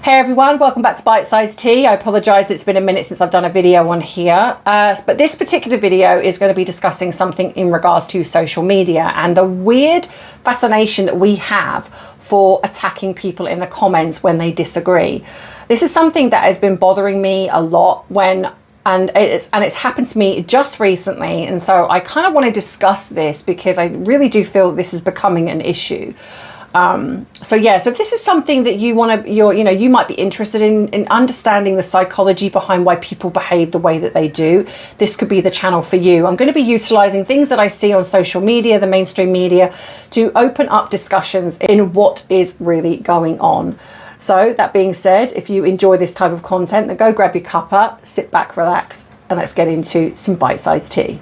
Hey everyone, welcome back to Bitesize Tea. I apologise, it's been a minute since I've done a video on here, but this particular video is going to be discussing something in regards to social media and the weird fascination that we have for attacking people in the comments when they disagree. This is something that has been bothering me a lot and it's happened to me just recently, and so I kind of want to discuss this because I really do feel this is becoming an issue. So if this is something that you might be interested in understanding the psychology behind why people behave the way that they do, this could be the channel for you. I'm going to be utilizing things that I see on social media, the mainstream media, to open up discussions in what is really going on. So that being said, if you enjoy this type of content, then go grab your cuppa, sit back, relax, and let's get into some bite-sized tea.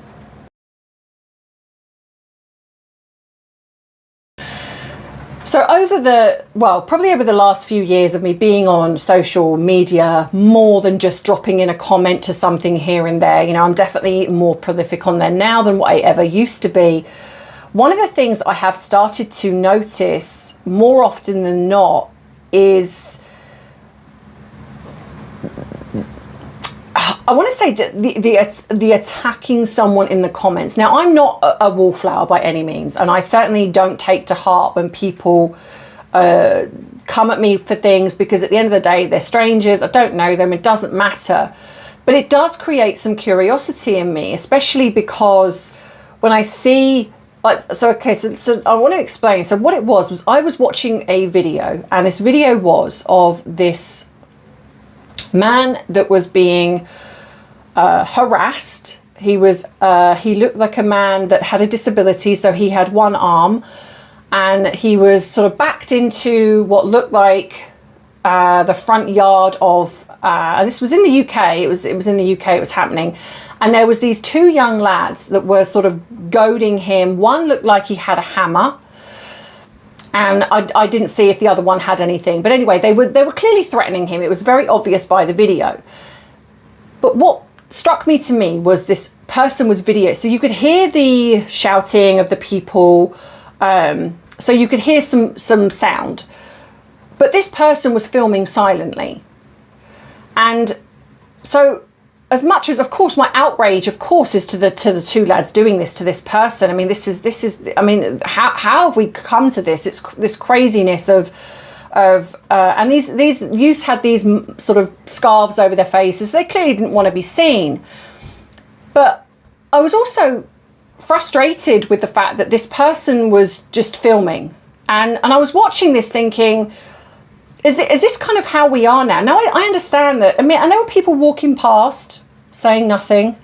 So probably over the last few years of me being on social media, more than just dropping in a comment to something here and there, I'm definitely more prolific on there now than what I ever used to be. One of the things I have started to notice more often than not is, I want to say that the attacking someone in the comments. Now, I'm not a wallflower by any means, and I certainly don't take to heart when people come at me for things, because at the end of the day, they're strangers. I don't know them. It doesn't matter. But it does create some curiosity in me, especially because when I see, so I want to explain. So what it was I was watching a video, and this video was of this man that was being harassed. He looked like a man that had a disability, so he had one arm, and he was sort of backed into what looked like the front yard of and this was in the UK. It was in the UK it was happening, and there was these two young lads that were sort of goading him. One looked like he had a hammer, and I didn't see if the other one had anything, but anyway, they were clearly threatening him. It was very obvious by the video. But what struck me to me was this person was video, so you could hear the shouting of the people, so you could hear some sound, but this person was filming silently. And so, as much as, of course, my outrage, of course, is to the two lads doing this to this person. I mean, this is. I mean, how have we come to this? It's this craziness of and these youths had these sort of scarves over their faces. They clearly didn't want to be seen. But I was also frustrated with the fact that this person was just filming, and I was watching this thinking, Is this kind of how we are now? Now, I understand that. I mean, and there were people walking past saying nothing.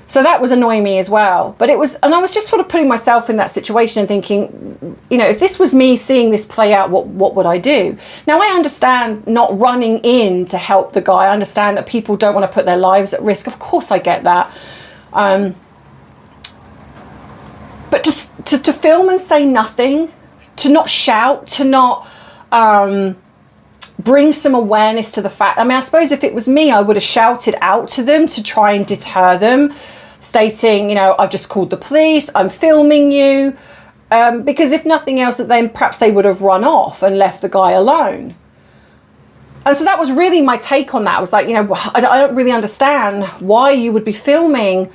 So that was annoying me as well. But and I was just sort of putting myself in that situation and thinking, if this was me seeing this play out, what would I do? Now, I understand not running in to help the guy. I understand that people don't want to put their lives at risk. Of course, I get that. But to film and say nothing, to not shout, to not bring some awareness to the fact. I mean, I suppose if it was me, I would have shouted out to them to try and deter them, stating, I've just called the police, I'm filming you, because if nothing else, then perhaps they would have run off and left the guy alone. And so that was really my take on that. I was like, I don't really understand why you would be filming.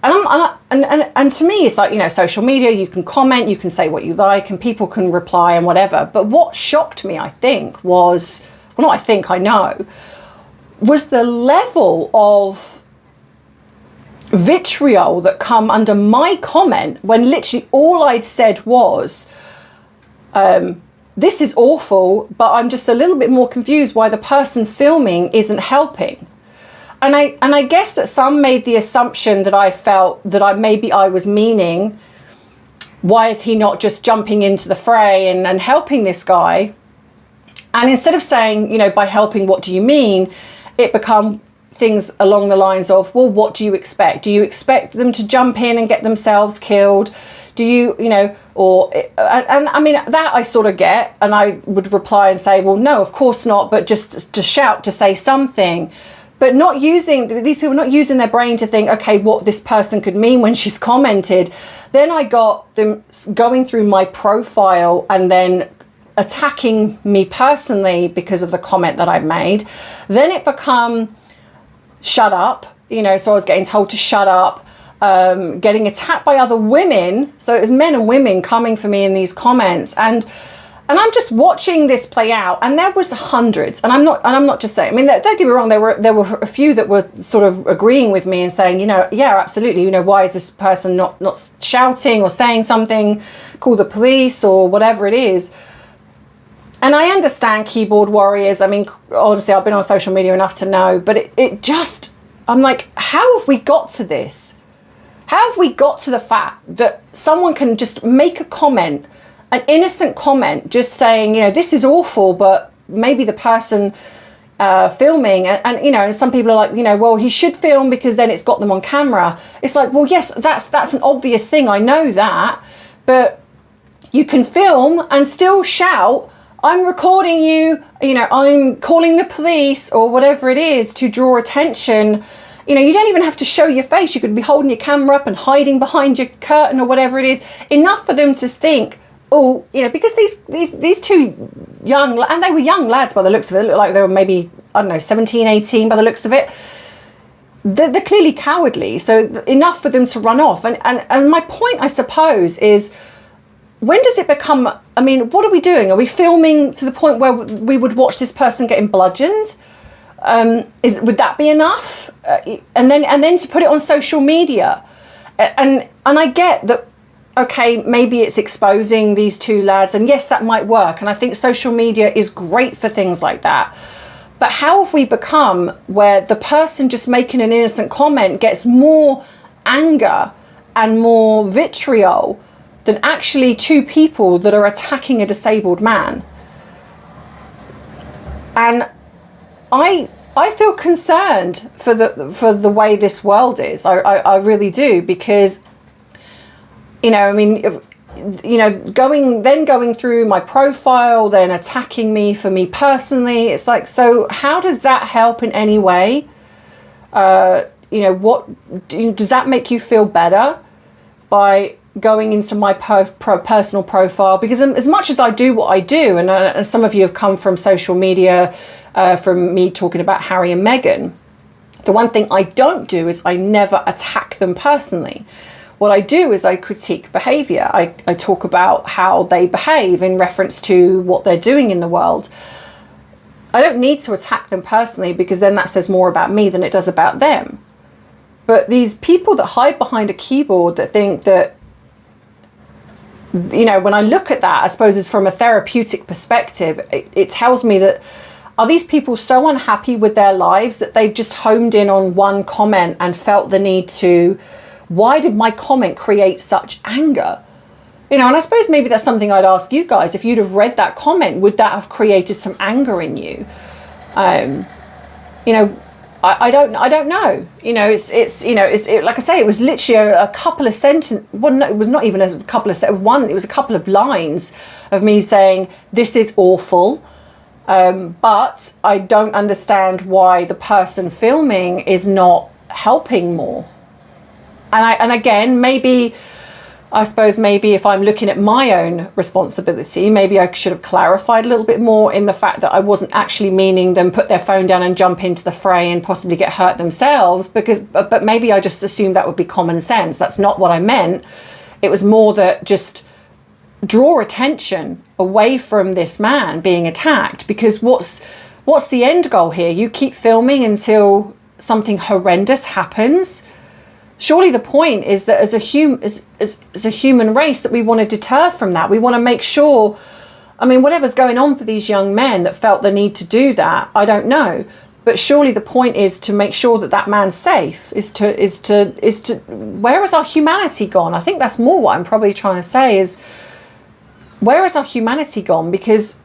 And to me, it's like, social media, you can comment, you can say what you like, and people can reply and whatever. But what shocked me, I think, was, well, not I think, I know, was the level of vitriol that come under my comment when literally all I'd said was, this is awful, but I'm just a little bit more confused why the person filming isn't helping. And I guess that some made the assumption that I felt that maybe I was meaning, why is he not just jumping into the fray and helping this guy? And instead of saying, by helping, what do you mean? It become things along the lines of, well, what do you expect? Do you expect them to jump in and get themselves killed? Do you, and I mean, that I sort of get, and I would reply and say, well, no, of course not, but just to shout, to say something. But these people not using their brain to think, okay, what this person could mean when she's commented. Then I got them going through my profile and then attacking me personally because of the comment that I made. Then it become shut up, you know, so I was getting told to shut up, getting attacked by other women. So it was men and women coming for me in these comments, and I'm just watching this play out, and there was hundreds, and I'm not just saying, I mean, don't get me wrong, there were a few that were sort of agreeing with me and saying, you know, yeah, absolutely, you know, why is this person not shouting or saying something, call the police or whatever it is. And I understand keyboard warriors. I mean, honestly, I've been on social media enough to know, but it just, I'm like, how have we got to this? How have we got to the fact that someone can just make a comment, an innocent comment, just saying, you know, this is awful, but maybe the person filming, and you know, some people are like, you know, well, he should film because then it's got them on camera. It's like, well, yes, that's an obvious thing. I know that, but you can film and still shout, I'm recording you, you know, I'm calling the police or whatever it is to draw attention. You know, you don't even have to show your face. You could be holding your camera up and hiding behind your curtain or whatever it is. Enough for them to think, oh, you know, because these two young, and they were young lads by the looks of it. It looked like they were maybe, I don't know, 17, 18 by the looks of it. They're clearly cowardly. So enough for them to run off. And my point, I suppose, is, when does it become, I mean, what are we doing? Are we filming to the point where we would watch this person getting bludgeoned? Would that be enough? And then to put it on social media, and I get that, okay, maybe it's exposing these two lads, and yes, that might work, and I think social media is great for things like that. But how have we become where the person just making an innocent comment gets more anger and more vitriol than actually two people that are attacking a disabled man? And I feel concerned for the way this world is. I really do, because, you know, I mean, you know, going through my profile, then attacking me for me personally, it's like, so how does that help in any way? You know, what does that make you feel better by going into my personal profile? Because as much as I do what I do, and some of you have come from social media, from me talking about Harry and Meghan, the one thing I don't do is I never attack them personally. What I do is I critique behavior. I talk about how they behave in reference to what they're doing in the world. I don't need to attack them personally, because then that says more about me than it does about them. But these people that hide behind a keyboard, that think that, you know, when I look at that, I suppose is from a therapeutic perspective, it tells me that, are these people so unhappy with their lives that they've just homed in on one comment and felt the need to, why did my comment create such anger? You know, and I suppose maybe that's something I'd ask you guys. If you'd have read that comment, would that have created some anger in you? You know, I don't know. You know, it's you know, like I say, it was literally a couple of sentences. Well, no, it was not even a couple of it was a couple of lines of me saying, this is awful. But I don't understand why the person filming is not helping more. And again, maybe, I suppose maybe if I'm looking at my own responsibility, maybe I should have clarified a little bit more in the fact that I wasn't actually meaning them put their phone down and jump into the fray and possibly get hurt themselves, but maybe I just assumed that would be common sense. That's not what I meant. It was more that just draw attention away from this man being attacked, because what's the end goal here? You keep filming until something horrendous happens. Surely the point is that as a human race, that we want to deter from that. We want to make sure, I mean, whatever's going on for these young men that felt the need to do that, I don't know. But surely the point is to make sure that that man's safe, is to where has our humanity gone? I think that's more what I'm probably trying to say, is where has our humanity gone? Because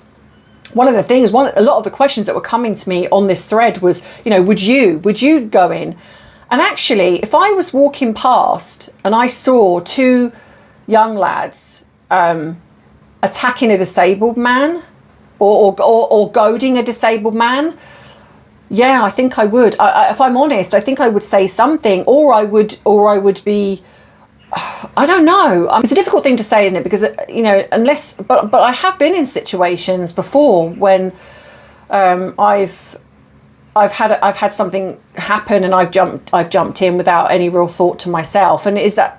one of the things, a lot of the questions that were coming to me on this thread was, you know, would you go in? And actually, if I was walking past and I saw two young lads attacking a disabled man or goading a disabled man, yeah, I think I would. If I'm honest, I think I would say something, or I would be I don't know. It's a difficult thing to say, isn't it? Because, you know, but I have been in situations before when I've had something happen and I've jumped in without any real thought to myself. And is that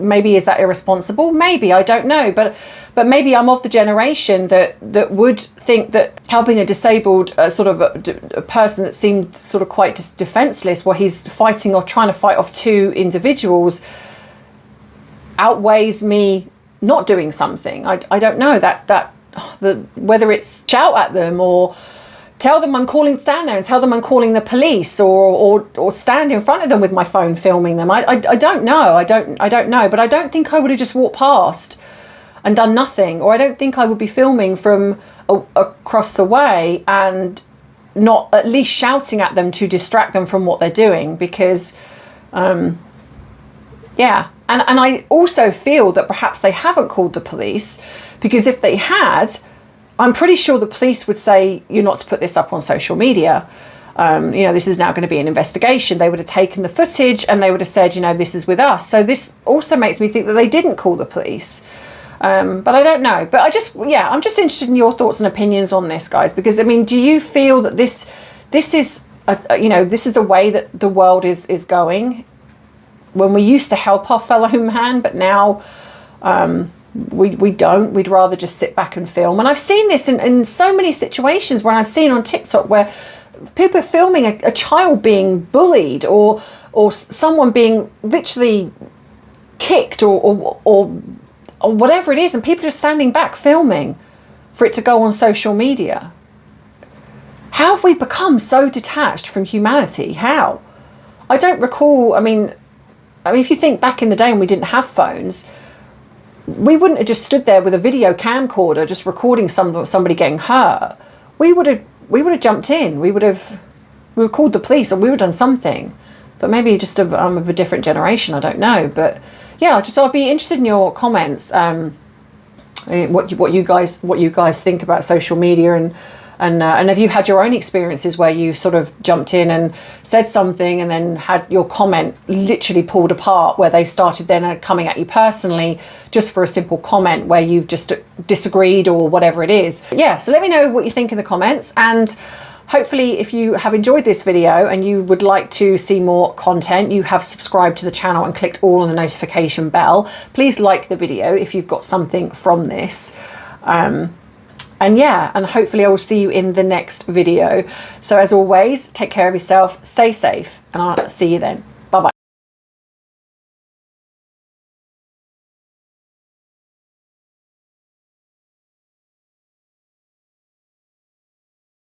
irresponsible? Maybe, I don't know. But maybe I'm of the generation that would think that helping a disabled sort of a person that seemed sort of quite defenseless, while he's fighting or trying to fight off two individuals, outweighs me not doing something. I don't know whether it's shout at them or stand there and tell them I'm calling the police, or stand in front of them with my phone filming them. I don't know. I don't know. But I don't think I would have just walked past and done nothing, or I don't think I would be filming from across the way and not at least shouting at them to distract them from what they're doing, because yeah. And I also feel that perhaps they haven't called the police, because if they had, I'm pretty sure the police would say, you're not to put this up on social media. You know, this is now going to be an investigation. They would have taken the footage and they would have said, you know, this is with us. So this also makes me think that they didn't call the police. But I don't know. But I'm just interested in your thoughts and opinions on this, guys, because, I mean, do you feel that this is, you know, this is the way that the world is going? When we used to help our fellow man, but now we don't. We'd rather just sit back and film. And I've seen this in so many situations where I've seen on TikTok where people are filming a child being bullied, or someone being literally kicked, or whatever it is, and people just standing back filming for it to go on social media. How have we become so detached from humanity? How? I don't recall. I mean, if you think back in the day when we didn't have phones, we wouldn't have just stood there with a video camcorder just recording somebody getting hurt. We would have jumped in. We would have called the police, or we would have done something. But maybe just of a different generation. I don't know. But yeah, I'd be interested in your comments. What you guys think about social media, and have you had your own experiences where you sort of jumped in and said something and then had your comment literally pulled apart, where they've started then coming at you personally just for a simple comment where you've just disagreed or whatever it is? Yeah, so let me know what you think in the comments, and hopefully if you have enjoyed this video and you would like to see more content, you have subscribed to the channel and clicked all on the notification bell. Please like the video if you've got something from this. And yeah, and hopefully I will see you in the next video. So as always, take care of yourself, stay safe, and I'll see you then.